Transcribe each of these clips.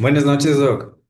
Buenas noches, Doc.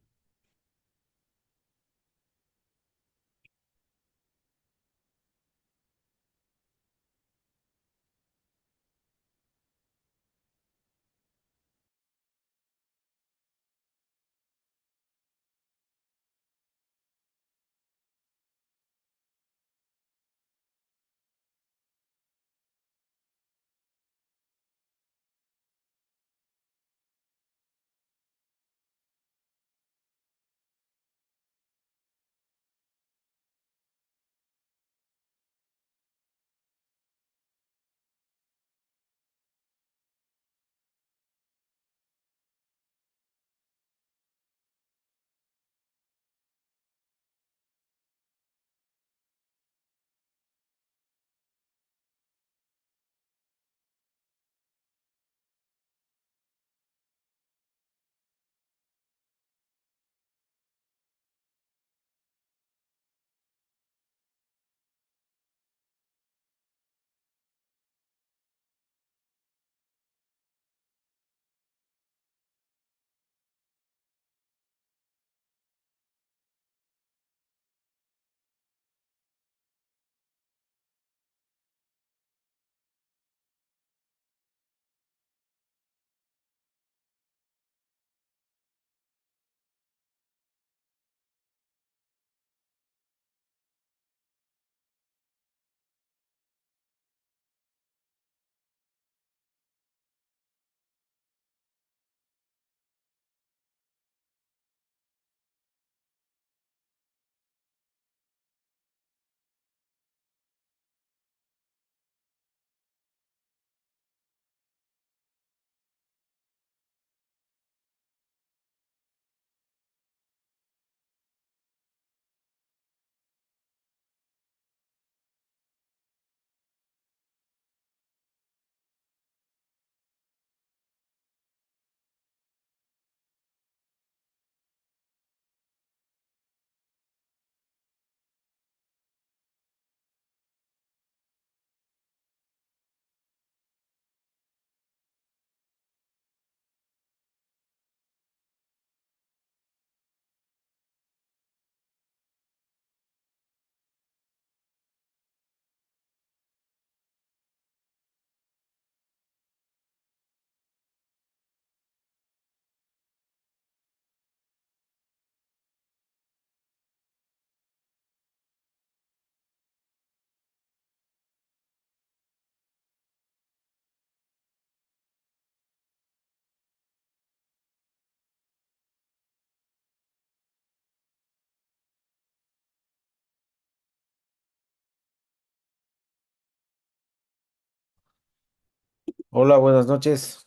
Hola, buenas noches.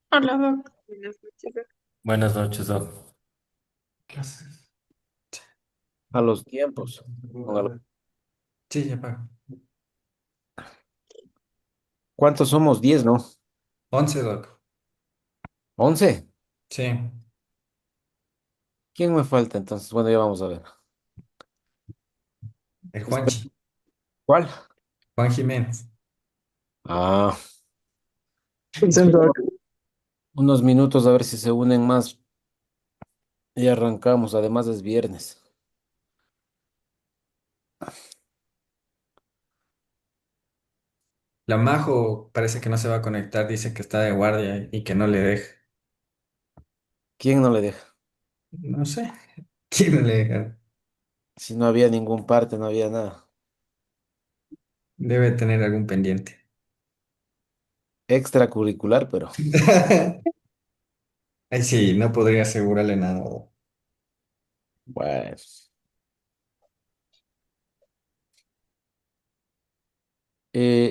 Hola, Doc. Buenas noches, Doc. Buenas noches, Doc. ¿Qué haces? A los tiempos. Póngalo. Sí, ya pago. ¿Cuántos somos? 10, ¿no? 11, Doc. 11. Sí, ¿Quién me falta entonces? Bueno, ya vamos a ver. el Espera, Juanchi. ¿cuál? Juan Jiménez. Ah, Entonces, Doc. unos minutos a ver si se unen más y arrancamos. Además es viernes. La Majo parece que no se va a conectar, dice que está de guardia y que no le deja. ¿Quién no le deja? No sé, ¿quién no le deja? Si no había ningún parte, no había nada. Debe tener algún pendiente. Extracurricular, pero Ay, sí, no podría asegurarle nada, Doc. bueno.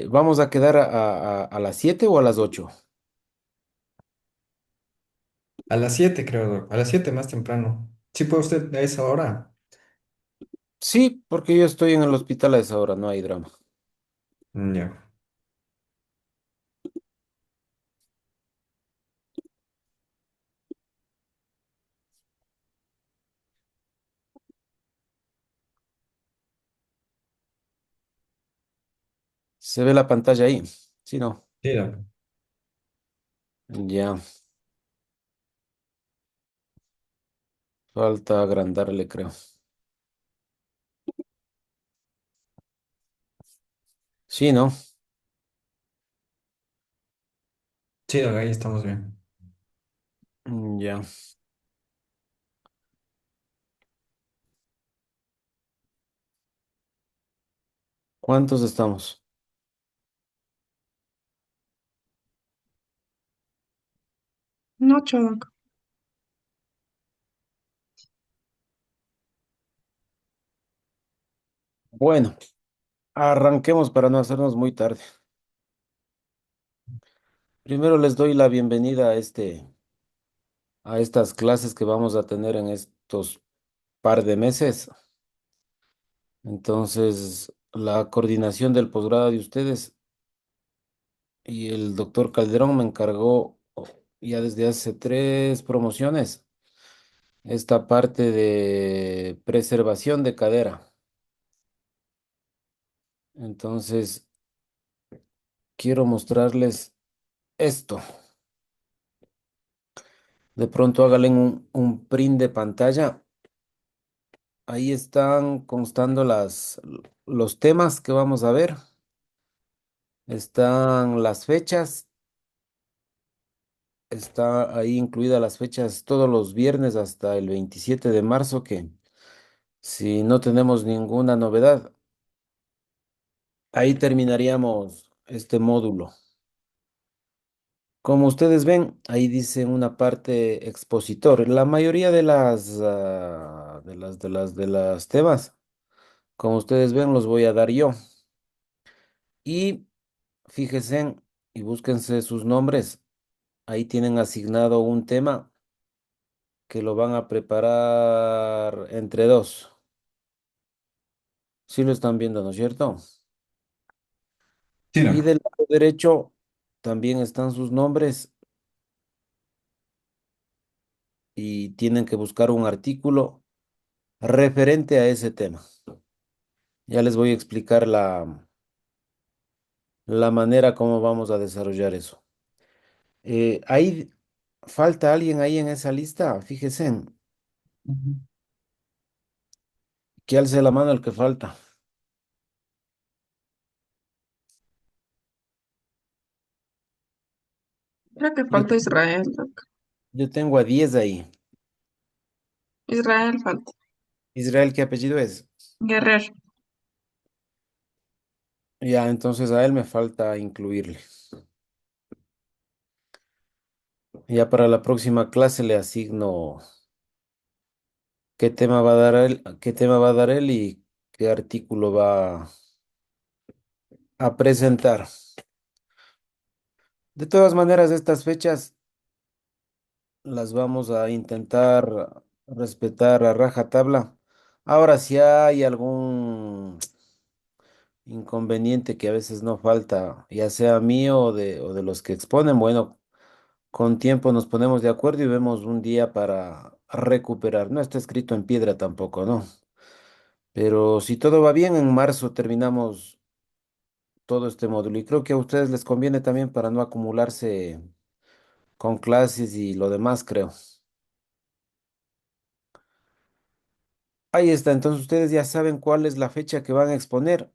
¿Vamos a quedar a las 7 o a las 8? A las 7 creo, Doc. A las 7 más temprano. ¿Sí puede usted a esa hora? Sí, porque yo estoy en el hospital a esa hora, no hay drama. Ya. ¿Se ve la pantalla ahí? Sí, no. Sí, Doc. Ya, falta agrandarle, creo. Sí, ¿no? Sí, Doc, ahí estamos bien. Ya. ¿Cuántos estamos? No, Doc. Bueno, arranquemos para no hacernos muy tarde. Primero les doy la bienvenida a estas clases que vamos a tener en estos par de meses. Entonces, la coordinación del posgrado de ustedes y el doctor Calderón me encargó ya desde hace 3 promociones esta parte de preservación de cadera. Entonces, quiero mostrarles esto. De pronto háganle un print de pantalla. Ahí están constando los temas que vamos a ver. Están las fechas. Está ahí incluidas las fechas todos los viernes hasta el 27 de marzo, que si no tenemos ninguna novedad, ahí terminaríamos este módulo. Como ustedes ven, ahí dice una parte expositor. La mayoría de las temas, como ustedes ven, los voy a dar yo. Y fíjense y búsquense sus nombres. Ahí tienen asignado un tema que lo van a preparar entre dos. Sí lo están viendo, ¿no es cierto? Sí, Y Doc. del lado derecho también están sus nombres y tienen que buscar un artículo referente a ese tema. Ya les voy a explicar la manera como vamos a desarrollar eso. Ahí falta alguien ahí en esa lista. Fíjense, Ujú. que alce la mano el que falta. Creo que Yo, falta Israel, Doc. yo tengo a 10 ahí. Israel falta. Israel, ¿qué apellido es? Guerrero. Ya, entonces a él me falta incluirle. Ya para la próxima clase le asigno qué tema va a dar él, qué tema va a dar él y qué artículo va a presentar. De todas maneras, estas fechas las vamos a intentar respetar a rajatabla. Ahora, si hay algún inconveniente que a veces no falta, ya sea mío o de los que exponen, bueno, con tiempo nos ponemos de acuerdo y vemos un día para recuperar. No está escrito en piedra tampoco, ¿no? Pero si todo va bien, en marzo terminamos todo este módulo y creo que a ustedes les conviene también para no acumularse con clases y lo demás, creo. Ahí está, entonces ustedes ya saben cuál es la fecha que van a exponer,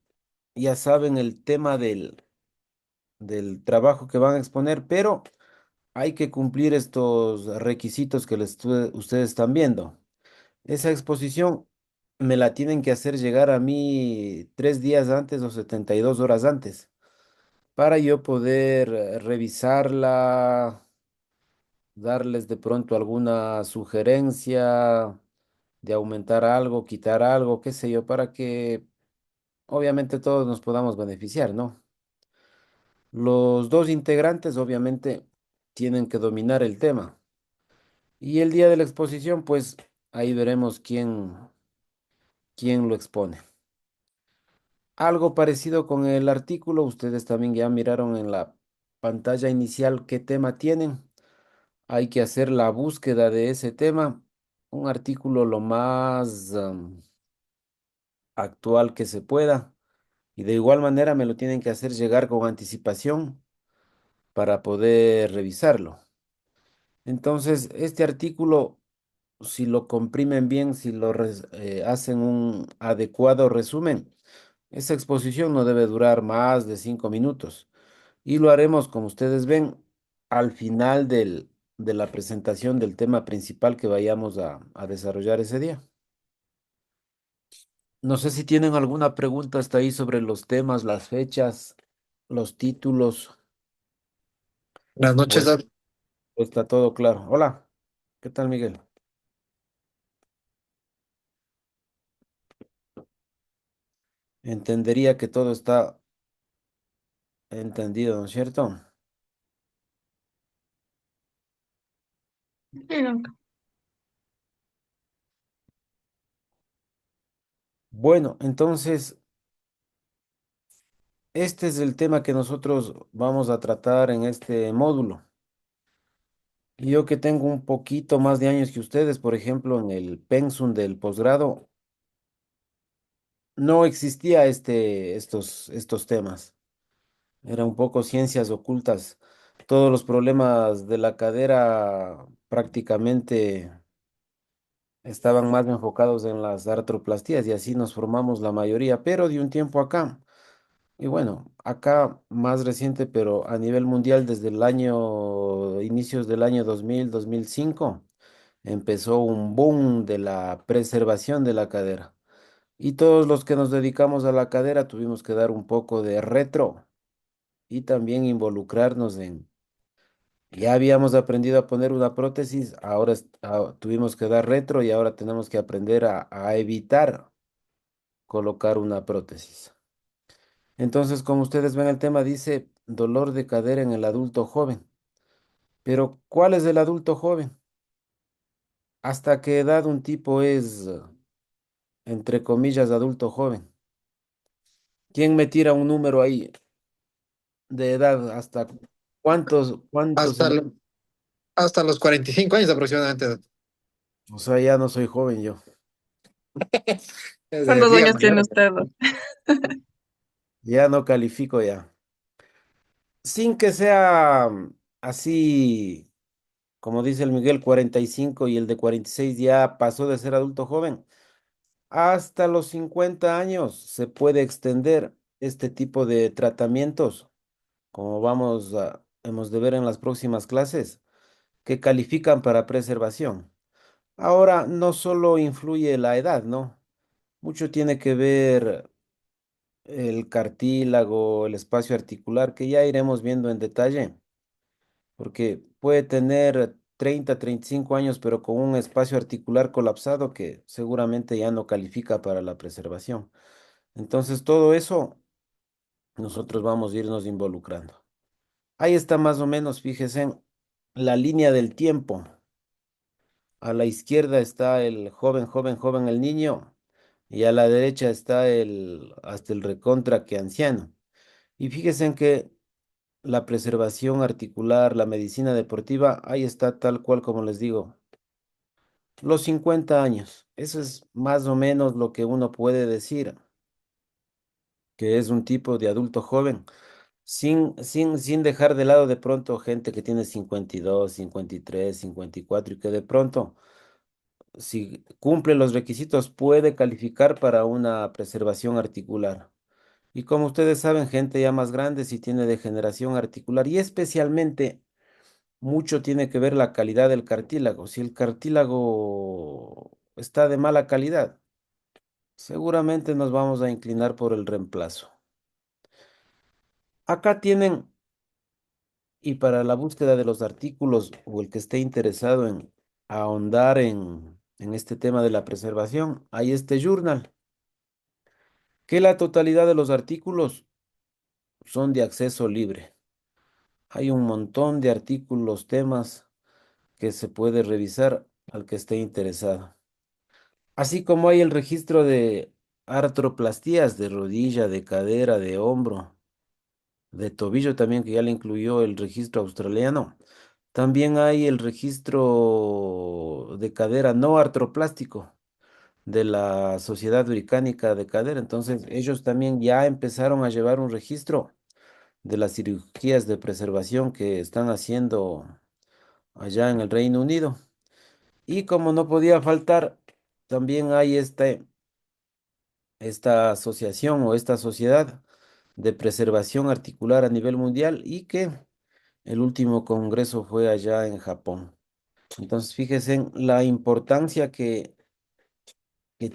ya saben el tema del trabajo que van a exponer, pero hay que cumplir estos requisitos que ustedes están viendo. Esa exposición me la tienen que hacer llegar a mí 3 días antes o 72 horas antes para yo poder revisarla, darles de pronto alguna sugerencia de aumentar algo, quitar algo, qué sé yo, para que obviamente todos nos podamos beneficiar, ¿no? Los dos integrantes obviamente tienen que dominar el tema. Y el día de la exposición, pues ahí veremos quién lo expone. Algo parecido con el artículo, ustedes también ya miraron en la pantalla inicial qué tema tienen. Hay que hacer la búsqueda de ese tema, un artículo lo más actual que se pueda. Y de igual manera me lo tienen que hacer llegar con anticipación para poder revisarlo. Entonces, este artículo, si lo comprimen bien, si hacen un adecuado resumen, esa exposición no debe durar más de 5 minutos. Y lo haremos, como ustedes ven, al final de la presentación del tema principal que vayamos a desarrollar ese día. No sé si tienen alguna pregunta hasta ahí sobre los temas, las fechas, los títulos, Buenas o noches, Doc. está todo claro. Hola, ¿qué tal, Miguel? Entendería que todo está entendido, ¿no es cierto? Sí, Doc. Bueno, entonces, este es el tema que nosotros vamos a tratar en este módulo. Y yo que tengo un poquito más de años que ustedes, por ejemplo, en el pensum del posgrado, no existía estos temas. Era un poco ciencias ocultas. Todos los problemas de la cadera prácticamente estaban más enfocados en las artroplastías y así nos formamos la mayoría, pero de un tiempo acá. Y bueno, acá más reciente, pero a nivel mundial desde inicios del año 2005 empezó un boom de la preservación de la cadera. Y todos los que nos dedicamos a la cadera tuvimos que dar un poco de retro y también involucrarnos ya habíamos aprendido a poner una prótesis, ahora tuvimos que dar retro y ahora tenemos que aprender a evitar colocar una prótesis. Entonces, como ustedes ven, el tema dice dolor de cadera en el adulto joven. Pero, ¿cuál es el adulto joven? ¿Hasta qué edad un tipo es, entre comillas, adulto joven? ¿Quién me tira un número ahí de edad? ¿Hasta cuántos? Hasta, hasta los 45 años aproximadamente, Doc. O sea, ya no soy joven yo. ¿Cuántos Diga años tiene mayor. usted, Doc? Ya no califico ya. Sin que sea así, como dice el Miguel, 45 y el de 46 ya pasó de ser adulto joven. Hasta los 50 años se puede extender este tipo de tratamientos, como hemos de ver en las próximas clases, que califican para preservación. Ahora, no solo influye la edad, ¿no? Mucho tiene que ver el cartílago, el espacio articular, que ya iremos viendo en detalle, porque puede tener 35 años, pero con un espacio articular colapsado que seguramente ya no califica para la preservación. Entonces, todo eso nosotros vamos a irnos involucrando. Ahí está más o menos, fíjese, la línea del tiempo. A la izquierda está el joven, joven, joven, el niño, y a la derecha está hasta el recontra que anciano. Y fíjense en que la preservación articular, la medicina deportiva, ahí está tal cual como les digo. Los 50 años, eso es más o menos lo que uno puede decir, que es un tipo de adulto joven. Sin dejar de lado de pronto gente que tiene 52, 53, 54 y que de pronto, si cumple los requisitos, puede calificar para una preservación articular. Y como ustedes saben, gente ya más grande si tiene degeneración articular y especialmente mucho tiene que ver la calidad del cartílago. Si el cartílago está de mala calidad, seguramente nos vamos a inclinar por el reemplazo. Acá tienen. Y para la búsqueda de los artículos o el que esté interesado en ahondar en este tema de la preservación, hay este journal, que la totalidad de los artículos son de acceso libre. Hay un montón de artículos, temas que se puede revisar al que esté interesado. Así como hay el registro de artroplastías de rodilla, de cadera, de hombro, de tobillo también, que ya le incluyó el registro australiano. También hay el registro de cadera no artroplástico de la Sociedad Británica de Cadera. Entonces, ellos también ya empezaron a llevar un registro de las cirugías de preservación que están haciendo allá en el Reino Unido. Y como no podía faltar, también hay esta asociación o esta sociedad de preservación articular a nivel mundial y que el último congreso fue allá en Japón. Entonces, fíjense en la importancia que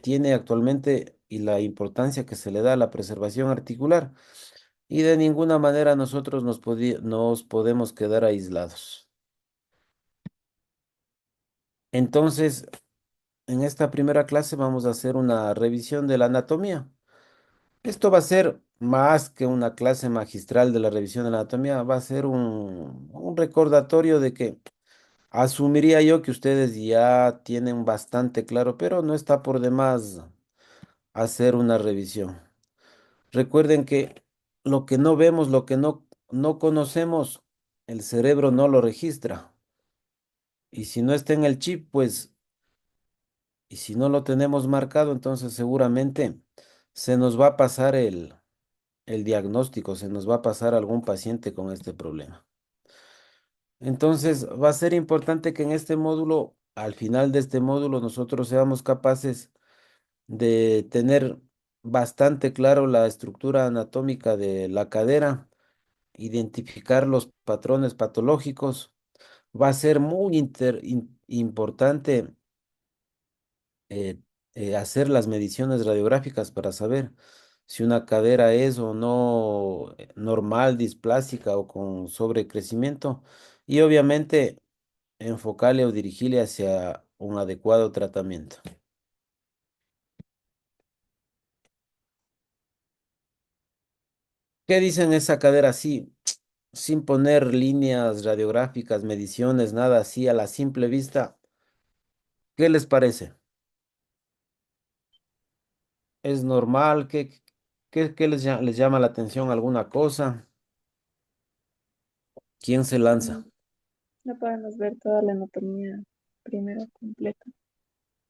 tiene actualmente y la importancia que se le da a la preservación articular. Y de ninguna manera nosotros nos podemos quedar aislados. Entonces, en esta primera clase vamos a hacer una revisión de la anatomía. Esto va a ser más que una clase magistral de la revisión de la anatomía, va a ser un recordatorio de que asumiría yo que ustedes ya tienen bastante claro, pero no está por demás hacer una revisión. Recuerden que lo que no vemos, lo que no conocemos, el cerebro no lo registra. Y si no está en el chip, pues, y si no lo tenemos marcado, entonces seguramente se nos va a pasar el diagnóstico, se nos va a pasar algún paciente con este problema. Entonces, va a ser importante que en este módulo, al final de este módulo, nosotros seamos capaces de tener bastante claro la estructura anatómica de la cadera, identificar los patrones patológicos. Va a ser muy importante eh, hacer las mediciones radiográficas para saber si una cadera es o no normal, displásica o con sobrecrecimiento. Y obviamente enfocarle o dirigirle hacia un adecuado tratamiento. ¿Qué dicen esa cadera así, sin poner líneas radiográficas, mediciones, nada así a la simple vista? ¿Qué les parece? ¿Es normal? ¿Qué les llama la atención alguna cosa? ¿Quién se lanza? Mm, No podemos ver toda la anatomía primero completa.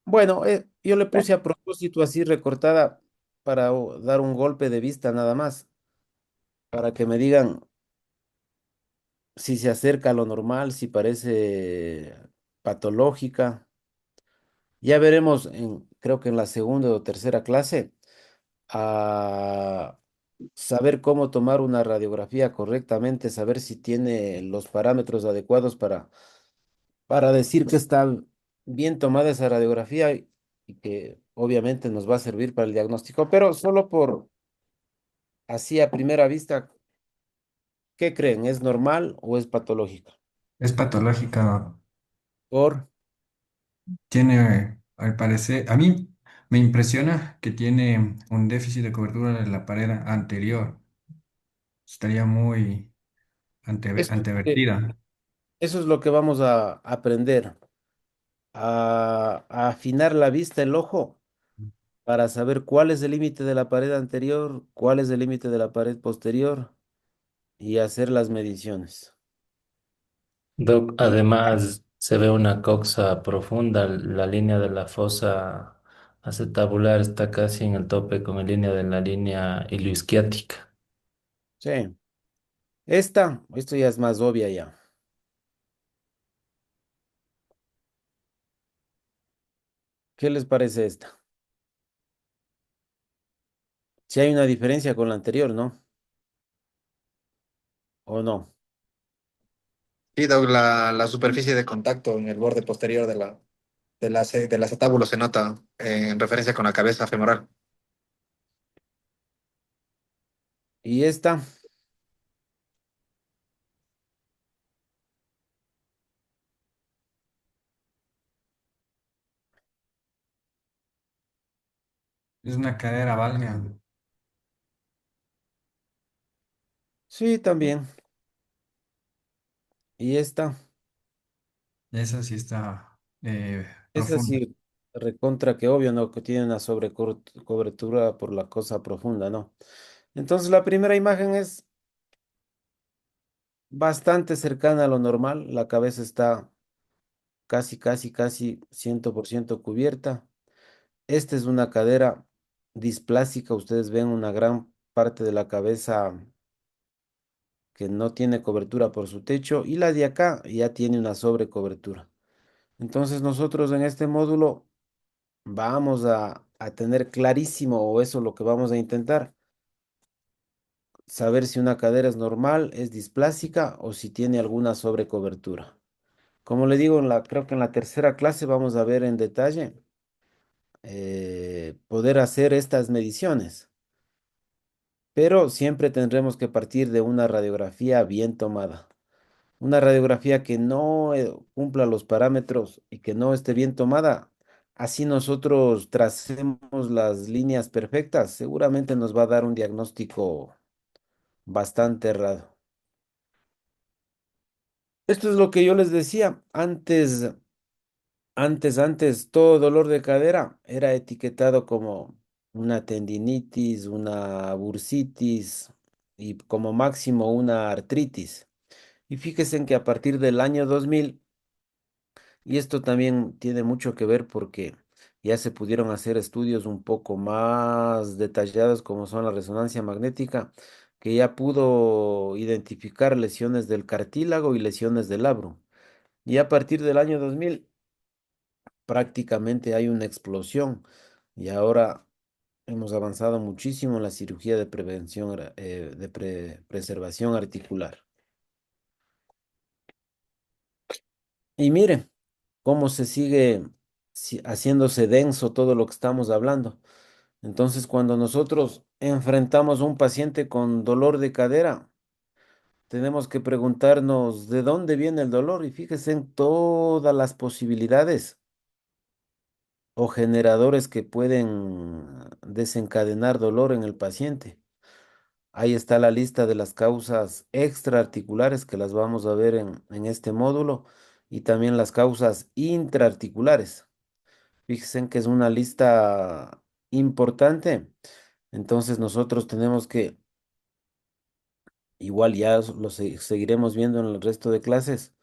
Bueno, yo le Bueno, puse a propósito así recortada para dar un golpe de vista nada más, para que me digan si se acerca a lo normal, si parece patológica. Ya veremos, creo que en la segunda o tercera clase, a saber cómo tomar una radiografía correctamente, saber si tiene los parámetros adecuados para decir que está bien tomada esa radiografía y que obviamente nos va a servir para el diagnóstico, pero solo por así a primera vista, ¿qué creen? ¿Es normal o es patológica? Es patológica. Por, Tiene, al parecer, a mí me impresiona que tiene un déficit de cobertura de la pared anterior. Estaría muy esto es lo que, antevertida. eso es lo que vamos a aprender, a afinar la vista, el ojo, para saber cuál es el límite de la pared anterior, cuál es el límite de la pared posterior y hacer las mediciones. Doc, además se ve una coxa profunda, la línea de la fosa acetabular está casi en el tope con la línea de la línea ilioisquiática. Sí, esto ya es más obvia ya. ¿Qué les parece esta? Si hay una diferencia con la anterior, ¿no? ¿O no? Sí, Doug, la superficie de contacto en el borde posterior del acetábulo se nota en referencia con la cabeza femoral. Y esta, Es una cadera valga. sí, también. Y Esa sí está esta profunda. sí, recontra que obvio, ¿no? Que tiene una sobrecobertura por la cosa profunda, ¿no? Entonces la primera imagen es bastante cercana a lo normal. La cabeza está casi 100% cubierta. Esta es una cadera displásica. Ustedes ven una gran parte de la cabeza que no tiene cobertura por su techo y la de acá ya tiene una sobrecobertura. Entonces nosotros en este módulo vamos a tener clarísimo, o eso es lo que vamos a intentar, saber si una cadera es normal, es displásica o si tiene alguna sobrecobertura. Como le digo, creo que en la tercera clase vamos a ver en detalle poder hacer estas mediciones, pero siempre tendremos que partir de una radiografía bien tomada. Una radiografía que no cumpla los parámetros y que no esté bien tomada, así nosotros tracemos las líneas perfectas, seguramente nos va a dar un diagnóstico bastante errado. Esto es lo que yo les decía antes, todo dolor de cadera era etiquetado como una tendinitis, una bursitis y como máximo una artritis. Y fíjense en que a partir del año 2000, y esto también tiene mucho que ver porque ya se pudieron hacer estudios un poco más detallados como son la resonancia magnética, que ya pudo identificar lesiones del cartílago y lesiones del labro. Y a partir del año 2000 prácticamente hay una explosión y ahora hemos avanzado muchísimo en la cirugía de prevención, preservación articular. Y mire cómo se sigue haciéndose denso todo lo que estamos hablando. Entonces, cuando nosotros enfrentamos a un paciente con dolor de cadera, tenemos que preguntarnos de dónde viene el dolor y fíjese en todas las posibilidades o generadores que pueden desencadenar dolor en el paciente. Ahí está la lista de las causas extraarticulares que las vamos a ver en este módulo y también las causas intraarticulares. Fíjense que es una lista importante. Entonces nosotros tenemos que, igual ya seguiremos viendo en el resto de clases,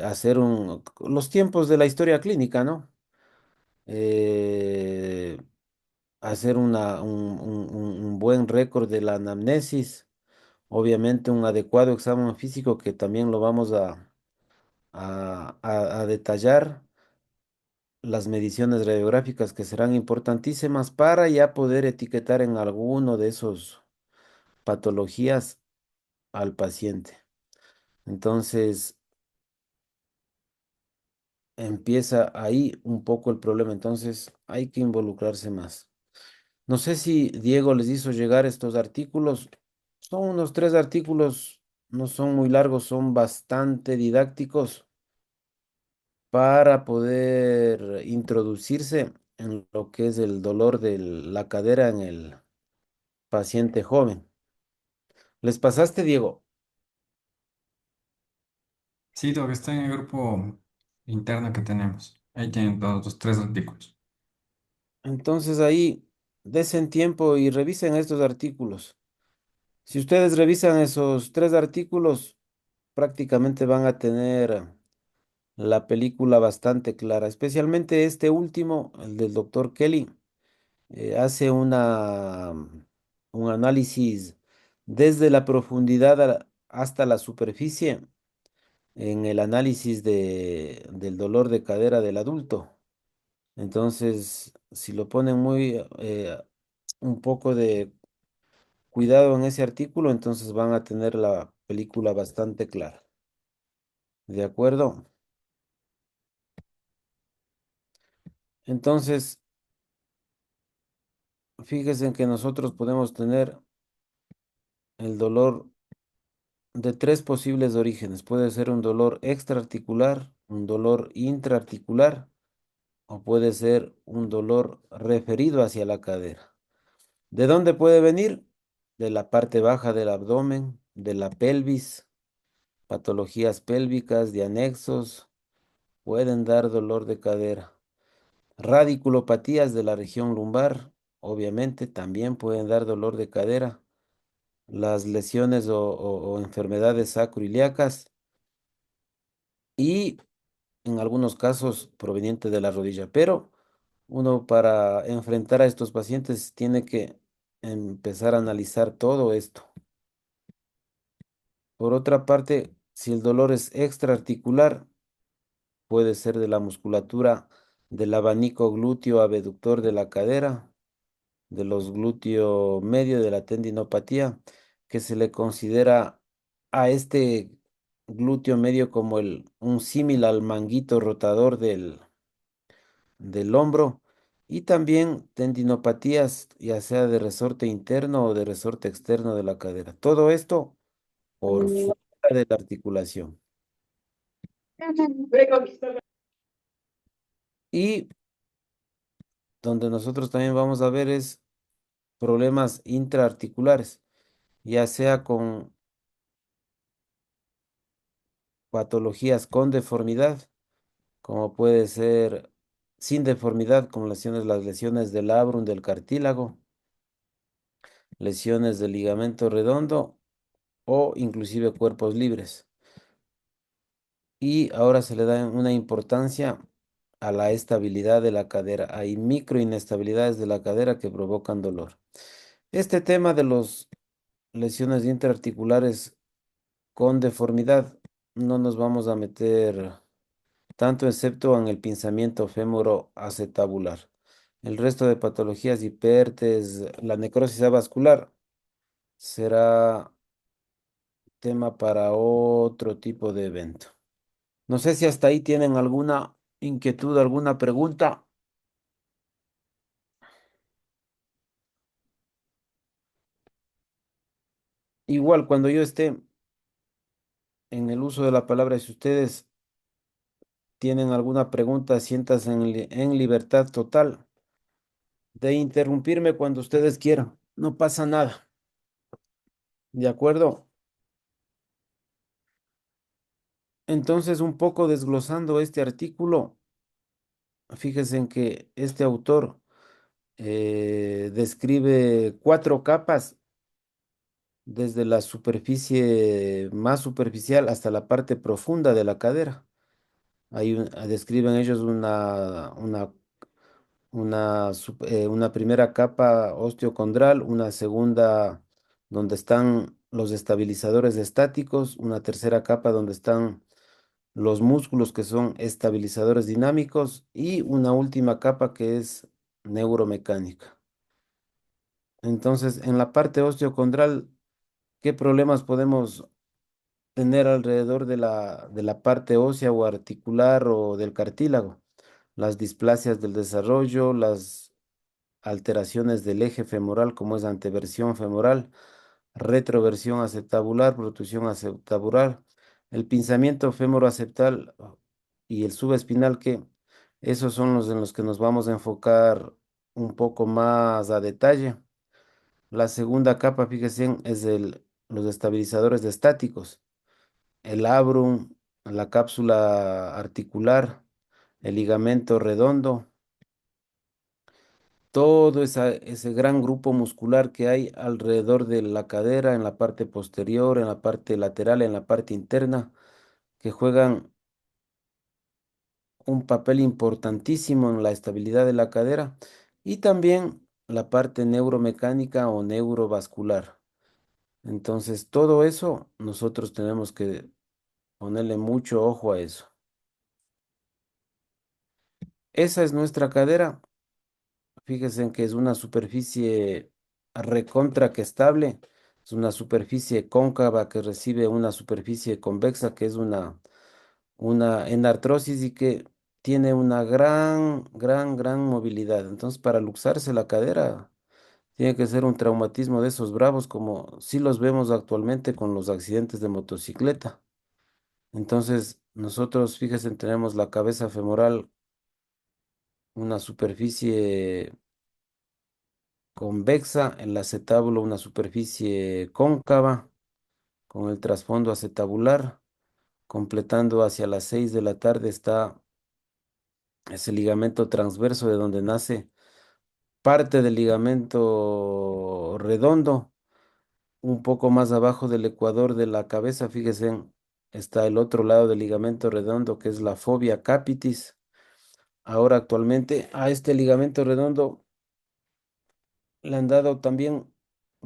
hacer los tiempos de la historia clínica, ¿no? Eh, hacer un buen récord de la anamnesis, obviamente un adecuado examen físico que también lo vamos a detallar, las mediciones radiográficas que serán importantísimas para ya poder etiquetar en alguno de esos patologías al paciente. Entonces empieza ahí un poco el problema, entonces hay que involucrarse más. No sé si Diego les hizo llegar estos artículos. Son unos 3 artículos, no son muy largos, son bastante didácticos para poder introducirse en lo que es el dolor de la cadera en el paciente joven. ¿Les pasaste, Diego? Sí, lo que está en el grupo interno que tenemos. Ahí tienen todos los tres artículos. Entonces ahí desen tiempo y revisen estos artículos. Si ustedes revisan esos 3 artículos, prácticamente van a tener la película bastante clara, especialmente este último, el del doctor Kelly, hace un análisis desde la profundidad hasta la superficie en el análisis del dolor de cadera del adulto. Entonces, si lo ponen un poco de cuidado en ese artículo, entonces van a tener la película bastante clara. ¿De acuerdo? Entonces, fíjense en que nosotros podemos tener el dolor de 3 posibles orígenes. Puede ser un dolor extraarticular, un dolor intraarticular o puede ser un dolor referido hacia la cadera. ¿De dónde puede venir? De la parte baja del abdomen, de la pelvis, patologías pélvicas, de anexos, pueden dar dolor de cadera. Radiculopatías de la región lumbar, obviamente, también pueden dar dolor de cadera. Las lesiones o enfermedades sacroiliacas y en algunos casos proveniente de la rodilla. Pero uno para enfrentar a estos pacientes tiene que empezar a analizar todo esto. Por otra parte, si el dolor es extraarticular, puede ser de la musculatura del abanico glúteo abductor de la cadera, de los glúteo medio, de la tendinopatía, que se le considera a este glúteo medio como un símil al manguito rotador del hombro, y también tendinopatías, ya sea de resorte interno o de resorte externo de la cadera. Todo esto por fuera de la articulación. Y donde nosotros también vamos a ver es problemas intraarticulares, ya sea con patologías con deformidad, como puede ser sin deformidad, como las lesiones del labrum, del cartílago, lesiones del ligamento redondo o inclusive cuerpos libres. Y ahora se le da una importancia a la estabilidad de la cadera. Hay microinestabilidades de la cadera que provocan dolor. Este tema de las lesiones intraarticulares con deformidad no nos vamos a meter tanto excepto en el pinzamiento fémuro-acetabular. El resto de patologías hipertes, la necrosis avascular, será tema para otro tipo de evento. No sé si hasta ahí tienen alguna inquietud, alguna pregunta. Igual, cuando yo esté en el uso de la palabra, si ustedes tienen alguna pregunta, siéntanse en libertad total de interrumpirme cuando ustedes quieran. No pasa nada. ¿De acuerdo? Entonces, un poco desglosando este artículo, fíjense en que este autor describe 4 capas desde la superficie más superficial hasta la parte profunda de la cadera. Describen ellos una primera capa osteocondral, una segunda donde están los estabilizadores estáticos, una tercera capa donde están los músculos que son estabilizadores dinámicos y una última capa que es neuromecánica. Entonces, en la parte osteocondral, ¿qué problemas podemos tener alrededor de la parte ósea o articular o del cartílago? Las displasias del desarrollo, las alteraciones del eje femoral, como es anteversión femoral, retroversión acetabular, protusión acetabular, el pinzamiento femoroaceptal y el subespinal, que esos son los en los que nos vamos a enfocar un poco más a detalle. La segunda capa, fíjense, es los estabilizadores estáticos, el labrum, la cápsula articular, el ligamento redondo, todo ese gran grupo muscular que hay alrededor de la cadera, en la parte posterior, en la parte lateral, en la parte interna, que juegan un papel importantísimo en la estabilidad de la cadera, y también la parte neuromecánica o neurovascular. Entonces, todo eso nosotros tenemos que ponerle mucho ojo a eso. Esa es nuestra cadera. Fíjense en que es una superficie recontra que estable. Es una superficie cóncava que recibe una superficie convexa que es una enartrosis y que tiene una gran, gran, gran movilidad. Entonces, para luxarse la cadera, tiene que ser un traumatismo de esos bravos, como si los vemos actualmente con los accidentes de motocicleta. Entonces, nosotros, fíjense, tenemos la cabeza femoral, una superficie convexa, el acetábulo, una superficie cóncava, con el trasfondo acetabular. Completando hacia las 6 de la tarde está ese ligamento transverso de donde nace parte del ligamento redondo. Un poco más abajo del ecuador de la cabeza, fíjense, está el otro lado del ligamento redondo, que es la fobia capitis. Ahora actualmente a este ligamento redondo le han dado también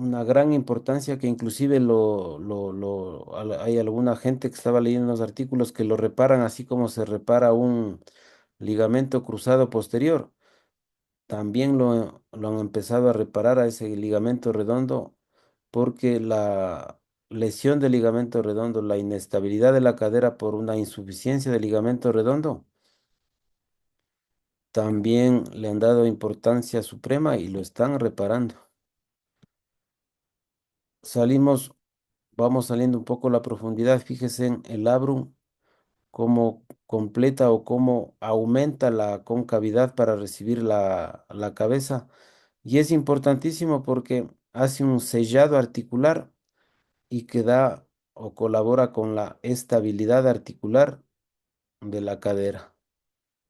una gran importancia que inclusive hay alguna gente que estaba leyendo los artículos que lo reparan así como se repara un ligamento cruzado posterior. También lo han empezado a reparar a ese ligamento redondo porque la lesión del ligamento redondo, la inestabilidad de la cadera por una insuficiencia del ligamento redondo, también le han dado importancia suprema y lo están reparando. Salimos, vamos saliendo un poco a la profundidad. Fíjese en el labrum, cómo completa o cómo aumenta la concavidad para recibir la cabeza. Y es importantísimo porque hace un sellado articular y que da o colabora con la estabilidad articular de la cadera.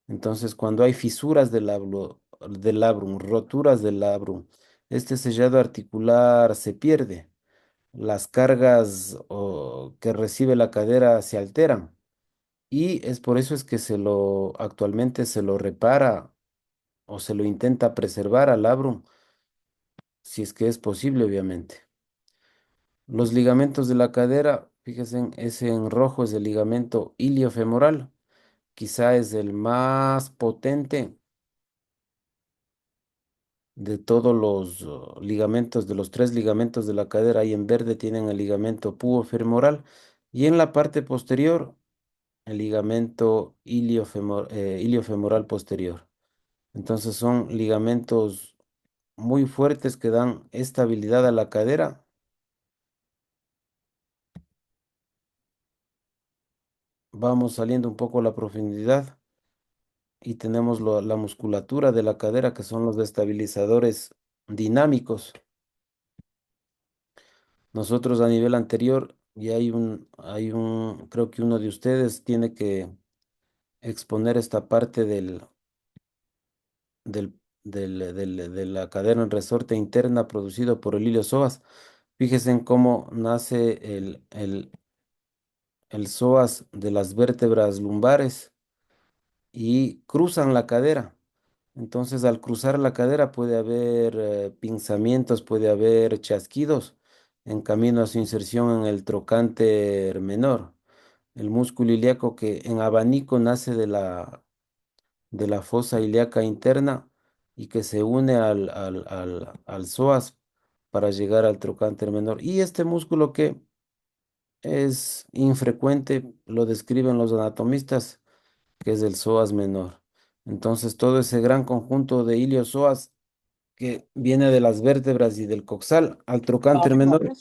Entonces, cuando hay fisuras del labrum, roturas del labrum, este sellado articular se pierde. Las cargas que recibe la cadera se alteran y es por eso es que actualmente se lo repara o se lo intenta preservar al labrum, si es que es posible, obviamente. Los ligamentos de la cadera, fíjense, ese en rojo es el ligamento iliofemoral, quizá es el más potente de todos los ligamentos, de los tres ligamentos de la cadera, y en verde tienen el ligamento púo-femoral, y en la parte posterior, el ligamento iliofemoral posterior. Entonces son ligamentos muy fuertes que dan estabilidad a la cadera. Vamos saliendo un poco a la profundidad y tenemos la musculatura de la cadera, que son los estabilizadores dinámicos. Nosotros a nivel anterior, y creo que uno de ustedes tiene que exponer esta parte de la cadera en resorte interna producido por el iliosoas. Fíjense en cómo nace el psoas de las vértebras lumbares y cruzan la cadera. Entonces, al cruzar la cadera puede haber pinzamientos, puede haber chasquidos en camino a su inserción en el trocánter menor. El músculo ilíaco que en abanico nace de la fosa ilíaca interna y que se une al psoas para llegar al trocánter menor. Y este músculo que es infrecuente, lo describen los anatomistas, que es el psoas menor. Entonces, todo ese gran conjunto de iliosoas que viene de las vértebras y del coxal al trocánter menor,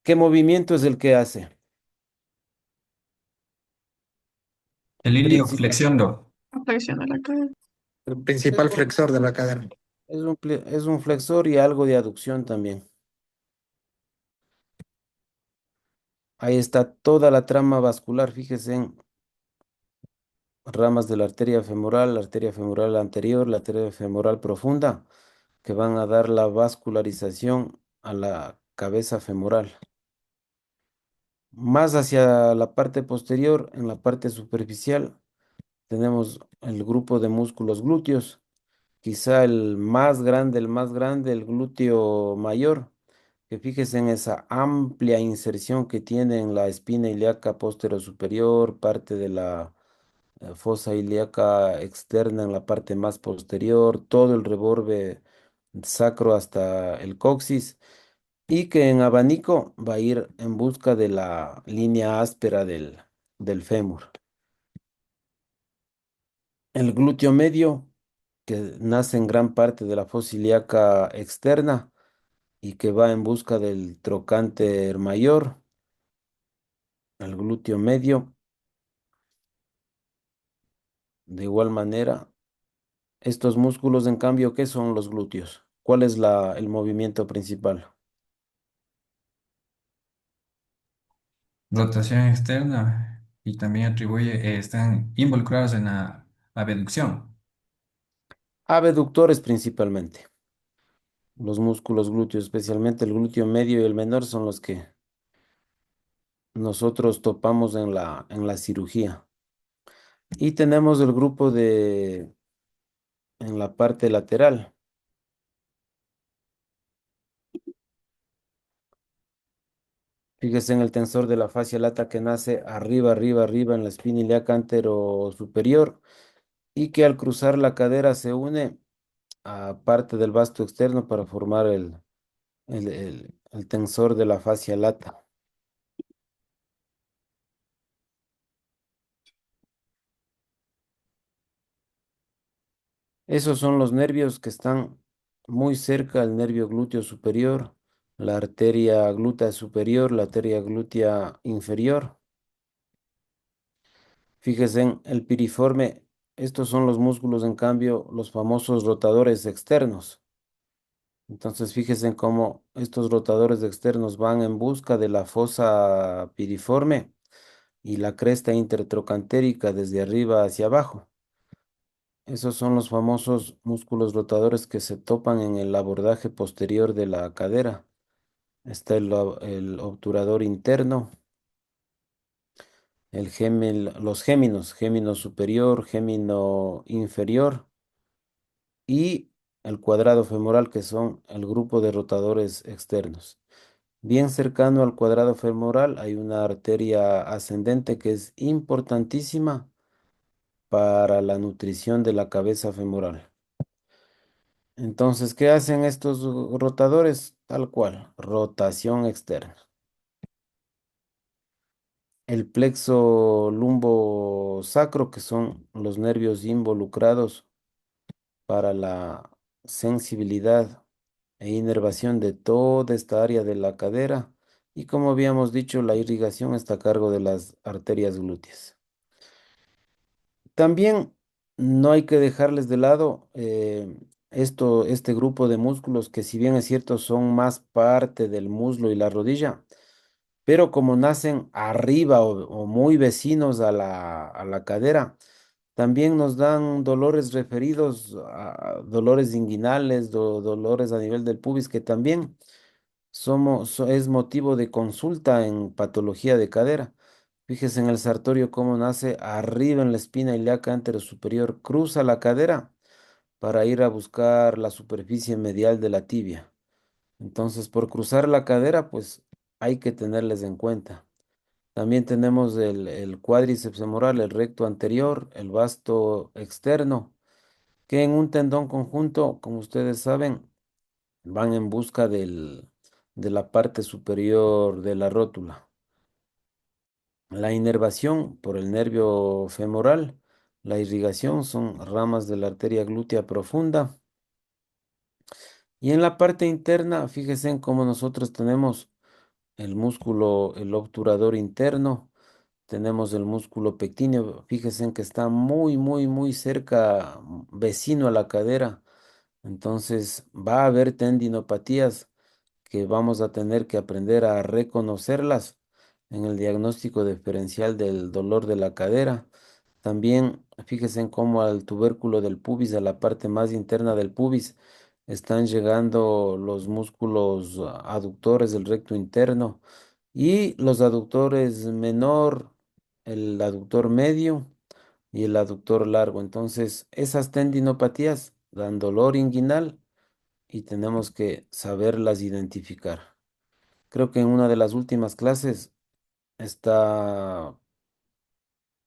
¿qué movimiento es el que hace? El ilio Princip- flexiondo. Flexiona la cadera. El es principal un, flexor de la cadera. es un flexor y algo de aducción también. Ahí está toda la trama vascular, fíjese en ramas de la arteria femoral anterior, la arteria femoral profunda, que van a dar la vascularización a la cabeza femoral. Más hacia la parte posterior, en la parte superficial, tenemos el grupo de músculos glúteos, quizá el más grande, el glúteo mayor, que fíjese en esa amplia inserción que tiene en la espina ilíaca posterior superior, parte de la fosa ilíaca externa en la parte más posterior, todo el reborde sacro hasta el coxis, y que en abanico va a ir en busca de la línea áspera del fémur. El glúteo medio, que nace en gran parte de la fosa ilíaca externa y que va en busca del trocánter mayor, el glúteo medio. De igual manera, estos músculos, en cambio, ¿qué son los glúteos? ¿Cuál es el movimiento principal? Rotación externa y también están involucrados en la abducción. Abductores principalmente. Los músculos glúteos, especialmente el glúteo medio y el menor, son los que nosotros topamos en la cirugía. Y tenemos el grupo en la parte lateral. Fíjese en el tensor de la fascia lata que nace arriba, arriba, arriba en la espina ilíaca antero superior y que al cruzar la cadera se une a parte del vasto externo para formar el tensor de la fascia lata. Esos son los nervios que están muy cerca al nervio glúteo superior, la arteria glútea superior, la arteria glútea inferior. Fíjese en el piriforme, estos son los músculos, en cambio, los famosos rotadores externos. Entonces, fíjese en cómo estos rotadores externos van en busca de la fosa piriforme y la cresta intertrocantérica desde arriba hacia abajo. Esos son los famosos músculos rotadores que se topan en el abordaje posterior de la cadera. Está el obturador interno, los géminos, gémino superior, gémino inferior y el cuadrado femoral, que son el grupo de rotadores externos. Bien cercano al cuadrado femoral hay una arteria ascendente que es importantísima para la nutrición de la cabeza femoral. Entonces, ¿qué hacen estos rotadores? Tal cual, rotación externa. El plexo lumbo sacro, que son los nervios involucrados para la sensibilidad e inervación de toda esta área de la cadera. Y como habíamos dicho, la irrigación está a cargo de las arterias glúteas. También no hay que dejarles de lado este grupo de músculos que, si bien es cierto, son más parte del muslo y la rodilla, pero como nacen arriba o muy vecinos a la cadera, también nos dan dolores referidos a dolores inguinales, dolores a nivel del pubis, que también es motivo de consulta en patología de cadera. Fíjese en el sartorio cómo nace arriba en la espina ilíaca anterosuperior, cruza la cadera para ir a buscar la superficie medial de la tibia. Entonces, por cruzar la cadera, pues hay que tenerles en cuenta. También tenemos el cuádriceps femoral, el recto anterior, el vasto externo, que en un tendón conjunto, como ustedes saben, van en busca de la parte superior de la rótula. La inervación por el nervio femoral, la irrigación son ramas de la arteria glútea profunda. Y en la parte interna, fíjense en cómo nosotros tenemos el músculo, el obturador interno, tenemos el músculo pectíneo, fíjense en que está muy, muy, muy cerca, vecino a la cadera. Entonces va a haber tendinopatías que vamos a tener que aprender a reconocerlas en el diagnóstico diferencial del dolor de la cadera. También fíjense en cómo al tubérculo del pubis, a la parte más interna del pubis, están llegando los músculos aductores del recto interno y los aductores menor, el aductor medio y el aductor largo. Entonces, esas tendinopatías dan dolor inguinal y tenemos que saberlas identificar. Creo que en una de las últimas clases está,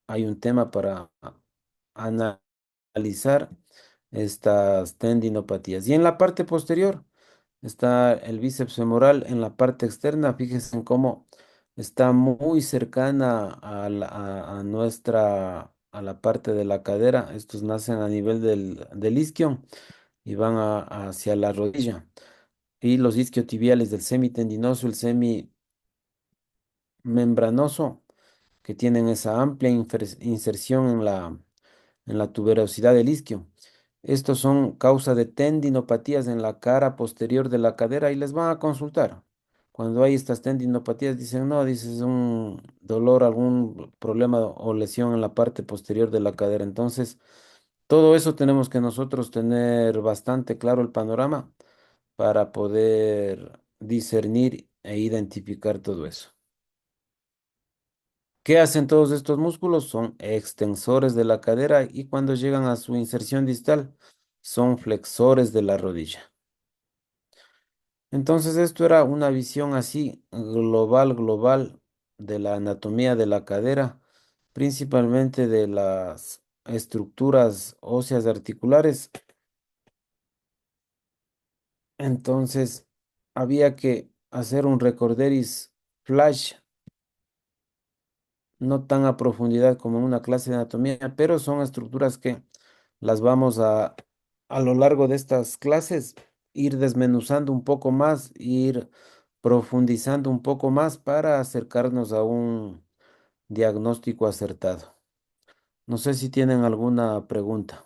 hay un tema para analizar estas tendinopatías. Y en la parte posterior está el bíceps femoral en la parte externa. Fíjense en cómo está muy cercana a la parte de la cadera. Estos nacen a nivel del isquio y van hacia la rodilla. Y los isquiotibiales del semitendinoso, el semimembranoso, que tienen esa amplia inserción en la tuberosidad del isquio. Estos son causa de tendinopatías en la cara posterior de la cadera y les van a consultar. Cuando hay estas tendinopatías, dicen, no, dices un dolor, algún problema o lesión en la parte posterior de la cadera. Entonces, todo eso tenemos que nosotros tener bastante claro el panorama para poder discernir e identificar todo eso. ¿Qué hacen todos estos músculos? Son extensores de la cadera y cuando llegan a su inserción distal son flexores de la rodilla. Entonces esto era una visión así global de la anatomía de la cadera, principalmente de las estructuras óseas articulares. Entonces había que hacer un recorderis flash, no tan a profundidad como en una clase de anatomía, pero son estructuras que las vamos a lo largo de estas clases ir desmenuzando un poco más, ir profundizando un poco más para acercarnos a un diagnóstico acertado. No sé si tienen alguna pregunta.